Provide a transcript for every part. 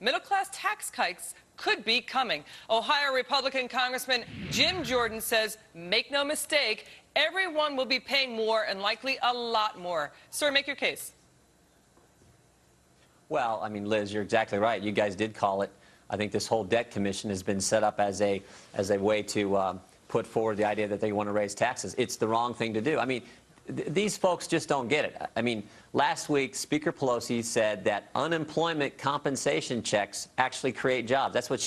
middle-class tax hikes could be coming. Ohio Republican Congressman Jim Jordan says, make no mistake, everyone will be paying more and likely a lot more. Sir, make your case. Well, I mean, Liz, you're exactly right. You guys did call it. I think this whole debt commission has been set up as a way to put forward the idea that they want to raise taxes. It's the wrong thing to do. I mean, these folks just don't get it. I mean, last week, Speaker Pelosi said that unemployment compensation checks actually create jobs. That's what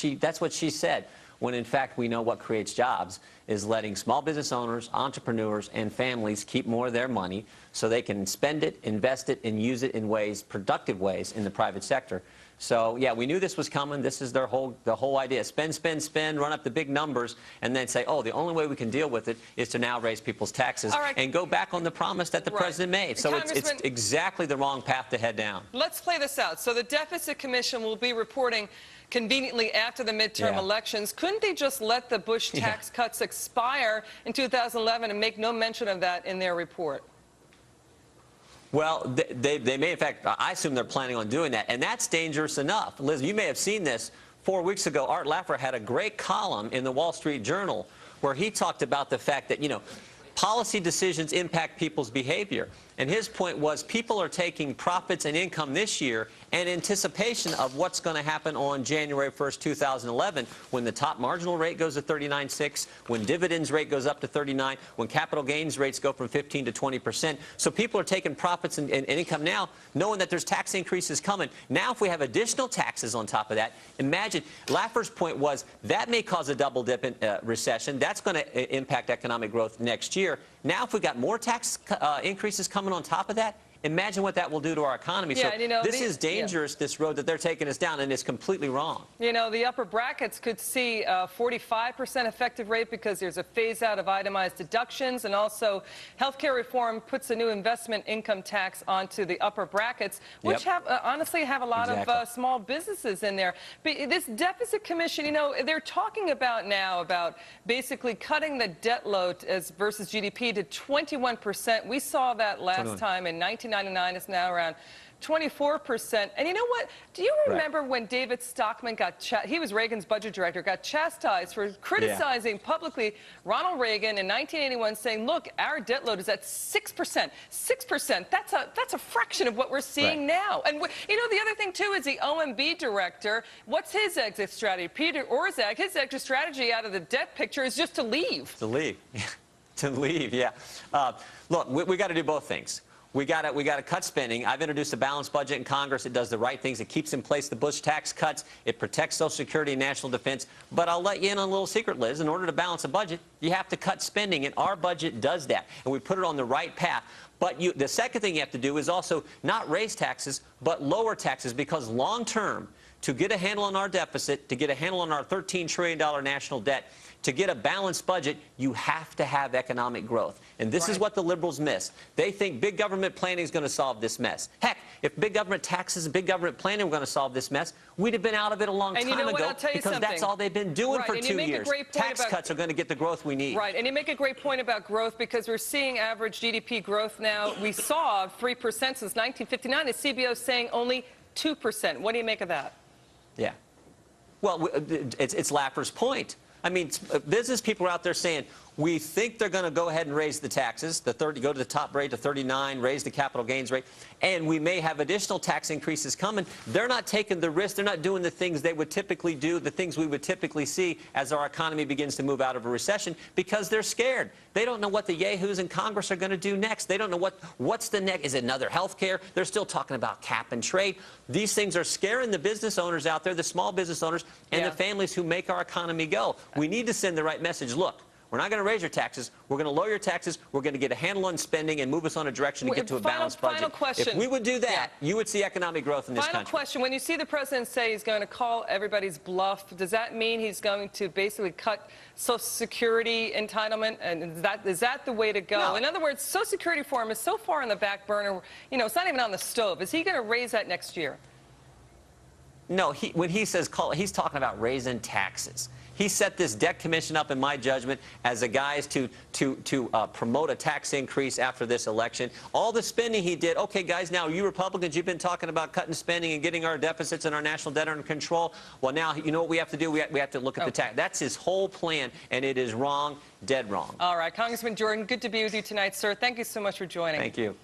she said, when in fact we know what creates jobs is letting small business owners, entrepreneurs, and families keep more of their money so they can spend it, invest it, and use it in ways, productive ways, in the private sector. So, yeah, we knew this was coming. This is the whole idea. Spend, spend, spend, run up the big numbers, and then say, oh, the only way we can deal with it is to now raise people's taxes and go back on the promise that the president made. So it's exactly the wrong path to head down. Let's play this out. So the Deficit Commission will be reporting conveniently after the midterm elections. Couldn't they just let the Bush tax cuts expire in 2011 and make no mention of that in their report? Well, they may, in fact, I assume they're planning on doing that, and that's dangerous enough. Liz, you may have seen this. 4 weeks ago, Art Laffer had a great column in the Wall Street Journal where he talked about the fact that, you know, policy decisions impact people's behavior. And his point was people are taking profits and income this year in anticipation of what's going to happen on January 1st, 2011, when the top marginal rate goes to 39.6, when dividends rate goes up to 39, when capital gains rates go from 15 to 20%. So people are taking profits and income now, knowing that there's tax increases coming. Now, if we have additional taxes on top of that, imagine, Laffer's point was that may cause a double dip in recession. That's going to impact economic growth next year. Now, if we got more tax increases coming on top of that, imagine what that will do to our economy. Yeah, so you know, this is dangerous, this road that they're taking us down, and it's completely wrong. You know, the upper brackets could see a 45% effective rate because there's a phase out of itemized deductions, and also healthcare reform puts a new investment income tax onto the upper brackets, which honestly have a lot of small businesses in there. But this deficit commission, you know, they're talking about now about basically cutting the debt load as versus GDP to 21%. We saw that last time in 1999. It's now around 24%. And you know what? Do you remember when David Stockman he was Reagan's budget director, got chastised for criticizing publicly Ronald Reagan in 1981, saying, look, our debt load is at 6%. 6%. That's a fraction of what we're seeing now. And you know, the other thing, too, is the OMB director. What's his exit strategy? Peter Orszag, his exit strategy out of the debt picture is just to leave. To leave. To leave, yeah. Look, we got to do both things. We got to cut spending. I've introduced a balanced budget in Congress. It does the right things. It keeps in place the Bush tax cuts. It protects Social Security and national defense. But I'll let you in on a little secret, Liz. In order to balance a budget, you have to cut spending, and our budget does that. And we put it on the right path. But the second thing you have to do is also not raise taxes, but lower taxes, because long term, to get a handle on our deficit, to get a handle on our $13 trillion national debt, to get a balanced budget, you have to have economic growth. And this is what the liberals miss. They think big government planning is going to solve this mess. Heck, if big government taxes and big government planning were going to solve this mess, we'd have been out of it a long time ago, because that's all they've been doing for 2 years. Tax cuts are going to get the growth we need. Right, and you make a great point about growth, because we're seeing average GDP growth now. We saw 3% since 1959. The CBO is saying only 2%. What do you make of that? Yeah. Well, it's Laffer's point. I mean, business people are out there saying, we think they're going to go ahead and raise the taxes, go to the top rate to 39, raise the capital gains rate, and we may have additional tax increases coming. They're not taking the risk. They're not doing the things they would typically do, the things we would typically see as our economy begins to move out of a recession, because they're scared. They don't know what the yahoos in Congress are going to do next. They don't know what's the next. Is it another health care? They're still talking about cap and trade. These things are scaring the business owners out there, the small business owners, and the families who make our economy go. We need to send the right message. Look, we're not going to raise your taxes. We're going to lower your taxes. We're going to get a handle on spending and move us on a direction to get to a balanced budget. Final question. If we would do that, you would see economic growth in this country. Final question. When you see the president say he's going to call everybody's bluff, does that mean he's going to basically cut Social Security entitlement? And is that the way to go? No. In other words, Social Security reform is so far on the back burner, you know, it's not even on the stove. Is he going to raise that next year? No, when he says he's talking about raising taxes. He set this debt commission up, in my judgment, as a guise to promote a tax increase after this election. All the spending he did, okay, guys, now you Republicans, you've been talking about cutting spending and getting our deficits and our national debt under control. Well, now, you know what we have to do? We have to look at the tax. That's his whole plan, and it is wrong, dead wrong. All right, Congressman Jordan, good to be with you tonight, sir. Thank you so much for joining. Thank you.